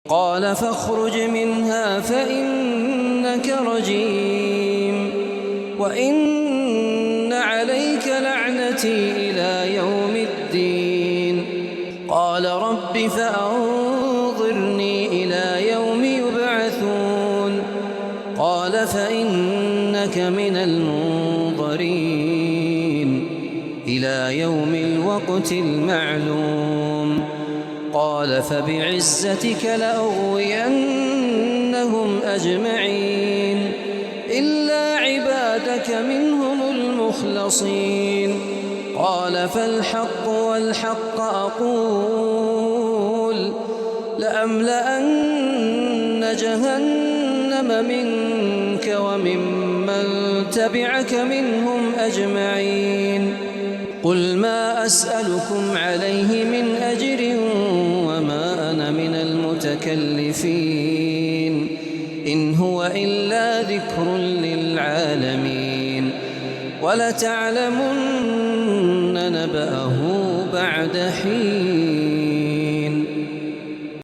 قال فاخرج منها فإنك رجيم وإن عليك لعنتي إلى يوم الدين. قال رب فأنظرني إلى يوم يبعثون. قال فإنك من المنظرين إلى يوم الوقت المعلوم. قال فبعزتك لأغوينهم أجمعين إلا عبادك منهم المخلصين. قال فالحق والحق أقول لأملأن جهنم منك وممن تبعك منهم أجمعين. قل ما أسألكم عليه من أجر وما أنا من المتكلفين إن هو إلا ذكر للعالمين ولتعلمن نبأه بعد حين.